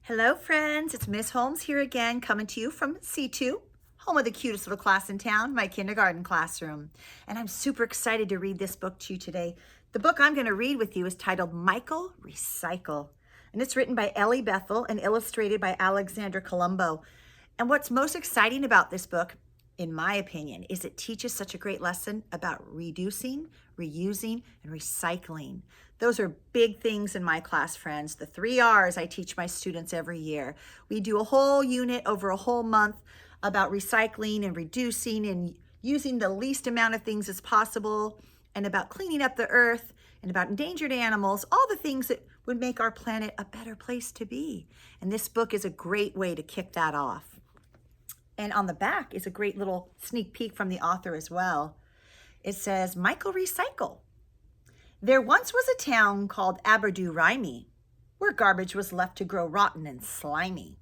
Hello friends, it's Miss Holmes here again, coming to you from C2, home of the cutest little class in town, my kindergarten classroom. And I'm super excited to read this book to you today. The book I'm going to read with you is titled Michael Recycle. And it's written by Ellie Bethel and illustrated by Alexandra Colombo. And what's most exciting about this book, in my opinion, is it teaches such a great lesson about reducing, reusing, and recycling. Those are big things in my class, friends. The 3 R's I teach my students every year. We do a whole unit over a whole month about recycling and reducing and using the least amount of things as possible, and about cleaning up the earth, and about endangered animals, all the things that would make our planet a better place to be. And this book is a great way to kick that off. And on the back is a great little sneak peek from the author as well. It says, Michael Recycle. There once was a town called Aberdourimy, where garbage was left to grow rotten and slimy.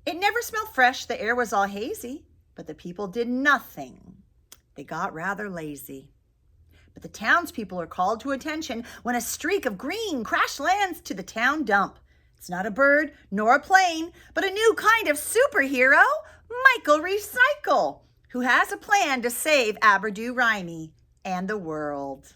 It never smelled fresh, the air was all hazy, but the people did nothing. They got rather lazy. But the townspeople are called to attention when a streak of green crash lands to the town dump. It's not a bird nor a plane, but a new kind of superhero, Michael Recycle, who has a plan to save Aberdourimy and the world.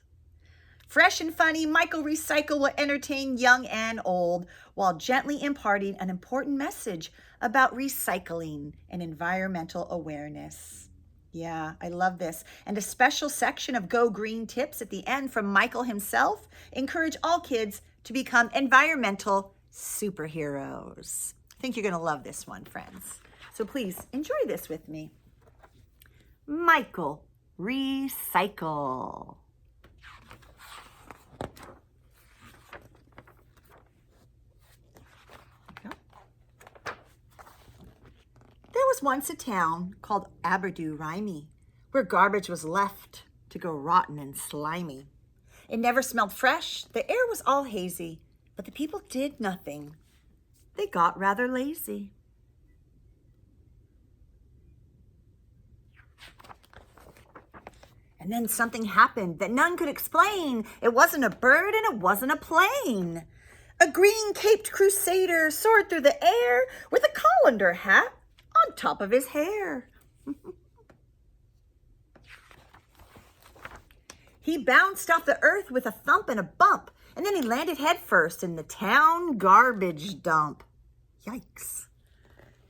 Fresh and funny, Michael Recycle will entertain young and old while gently imparting an important message about recycling and environmental awareness. Yeah, I love this. And a special section of Go Green tips at the end from Michael himself encourage all kids to become environmental superheroes. I think you're going to love this one, friends. So please enjoy this with me. Michael Recycle. There was once a town called Aberdourimy, where garbage was left to go rotten and slimy. It never smelled fresh, the air was all hazy, but the people did nothing. They got rather lazy. And then something happened that none could explain. It wasn't a bird and it wasn't a plane. A green-caped crusader soared through the air with a colander hat on top of his hair. He bounced off the earth with a thump and a bump, and then he landed headfirst in the town garbage dump. Yikes.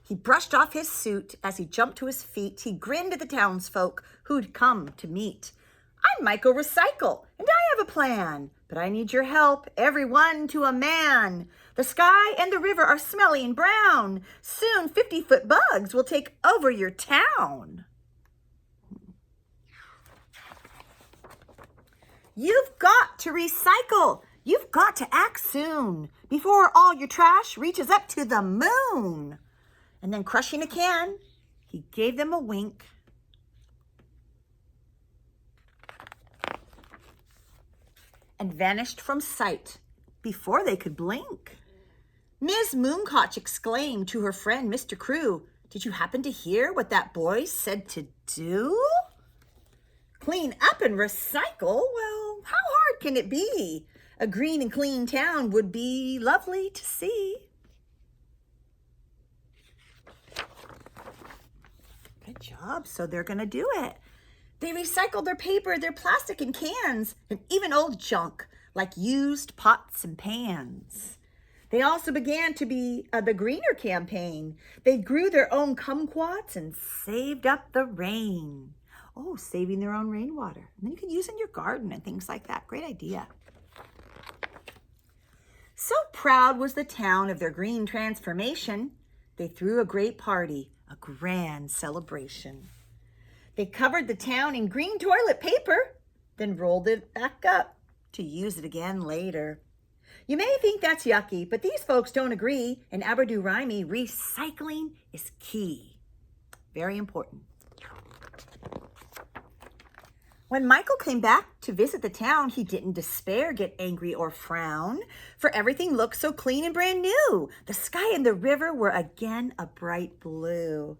He brushed off his suit as he jumped to his feet. He grinned at the townsfolk who'd come to meet. I'm Michael Recycle, and I have a plan, but I need your help, everyone to a man. The sky and the river are smelly and brown. Soon 50-foot bugs will take over your town. You've got to recycle. You've got to act soon before all your trash reaches up to the moon. And then crushing a can, he gave them a wink. And vanished from sight before they could blink. Ms. Mooncock exclaimed to her friend, Mr. Crew, did you happen to hear what that boy said to do? Clean up and recycle? Well, how hard can it be? A green and clean town would be lovely to see. Good job. So they're going to do it. They recycled their paper, their plastic and cans, and even old junk like used pots and pans. They also began to be the Greener campaign. They grew their own kumquats and saved up the rain. Oh, saving their own rainwater. And then you can use it in your garden and things like that. Great idea. So proud was the town of their green transformation, they threw a great party, a grand celebration. They covered the town in green toilet paper, then rolled it back up to use it again later. You may think that's yucky, but these folks don't agree. In Aberdourimy, recycling is key. Very important. When Michael came back to visit the town, he didn't despair, get angry, or frown, for everything looked so clean and brand new. The sky and the river were again a bright blue.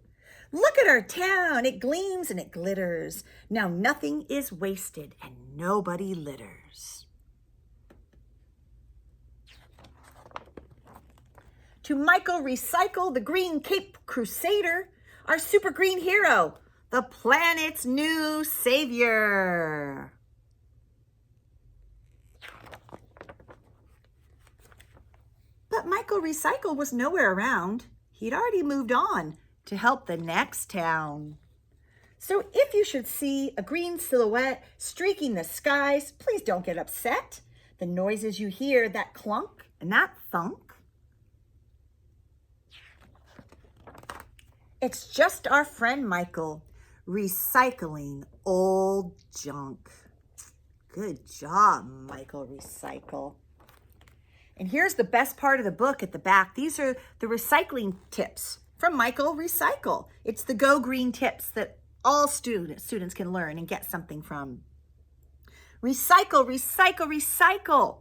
Look at our town, it gleams and it glitters. Now nothing is wasted and nobody litters. to Michael Recycle, the Green Cape Crusader, our super green hero, the planet's new savior. But Michael Recycle was nowhere around. He'd already moved on to help the next town. So if you should see a green silhouette streaking the skies, please don't get upset. The noises you hear, that clunk and that thunk, it's just our friend Michael recycling old junk. Good job, Michael Recycle. And here's the best part of the book at the back. These are the recycling tips from Michael Recycle. It's the Go Green tips that all students can learn and get something from. Recycle, recycle, recycle.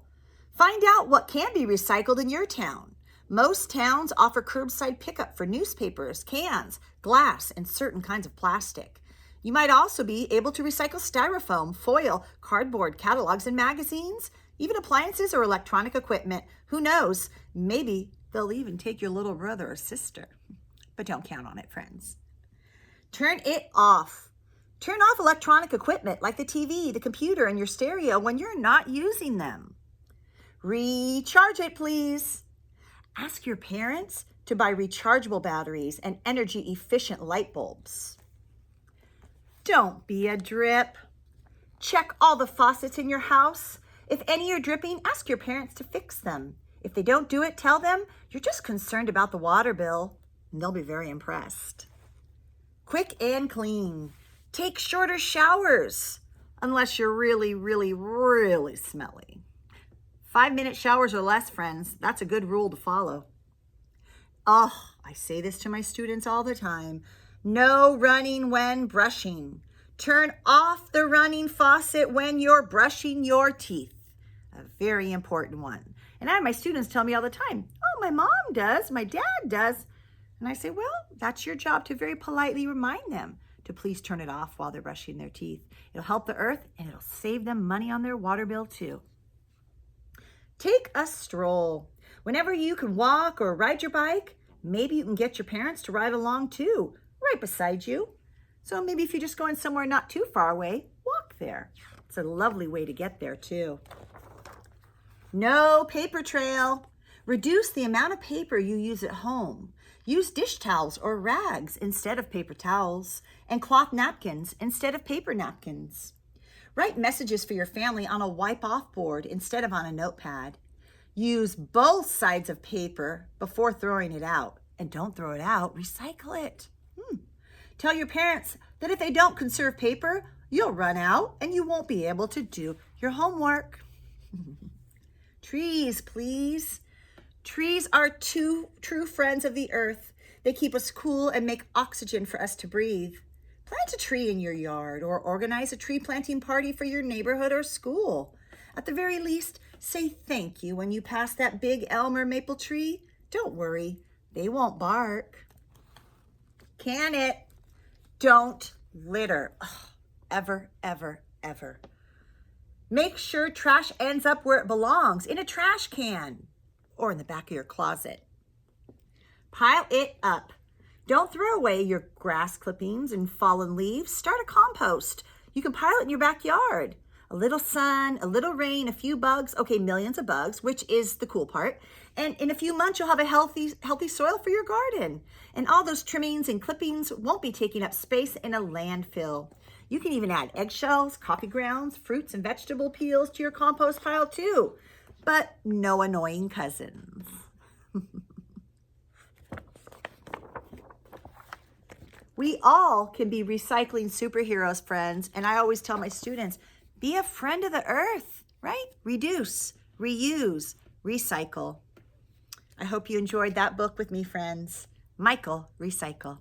Find out what can be recycled in your town. Most towns offer curbside pickup for newspapers, cans, glass, and certain kinds of plastic. You might also be able to recycle styrofoam, foil, cardboard, catalogs, and magazines, even appliances or electronic equipment. Who knows? Maybe they'll even take your little brother or sister. But don't count on it, friends. Turn it off. Turn off electronic equipment like the TV, the computer, and your stereo when you're not using them. Recharge it, please. Ask your parents to buy rechargeable batteries and energy-efficient light bulbs. Don't be a drip. Check all the faucets in your house. If any are dripping, ask your parents to fix them. If they don't do it, tell them you're just concerned about the water bill, and they'll be very impressed. Quick and clean. Take shorter showers, unless you're really, really, really smelly. 5-minute showers or less, friends. That's a good rule to follow. Oh, I say this to my students all the time. No running when brushing. Turn off the running faucet when you're brushing your teeth. A very important one. And I have my students tell me all the time, oh, my mom does, my dad does. And I say, well, that's your job to very politely remind them to please turn it off while they're brushing their teeth. It'll help the earth and it'll save them money on their water bill too. Take a stroll. Whenever you can walk or ride your bike, maybe you can get your parents to ride along too, right beside you. So maybe if you're just going somewhere not too far away, walk there. It's a lovely way to get there too. No paper trail. Reduce the amount of paper you use at home. Use dish towels or rags instead of paper towels, and cloth napkins instead of paper napkins. Write messages for your family on a wipe-off board instead of on a notepad. Use both sides of paper before throwing it out. And don't throw it out, recycle it. Tell your parents that if they don't conserve paper, you'll run out and you won't be able to do your homework. Trees, please. Trees are true friends of the earth. They keep us cool and make oxygen for us to breathe. Plant a tree in your yard or organize a tree planting party for your neighborhood or school. At the very least, say thank you when you pass that big elm or maple tree. Don't worry, they won't bark. Can it? Don't litter. Ever, ever, ever. Make sure trash ends up where it belongs, in a trash can or in the back of your closet. Pile it up. Don't throw away your grass clippings and fallen leaves. Start a compost. You can pile it in your backyard. A little sun, a little rain, a few bugs. Okay, millions of bugs, which is the cool part. And in a few months, you'll have a healthy soil for your garden. And all those trimmings and clippings won't be taking up space in a landfill. You can even add eggshells, coffee grounds, fruits, and vegetable peels to your compost pile too. But no annoying cousins. We all can be recycling superheroes, friends. And I always tell my students, be a friend of the earth, right? Reduce, reuse, recycle. I hope you enjoyed that book with me, friends. Michael Recycle.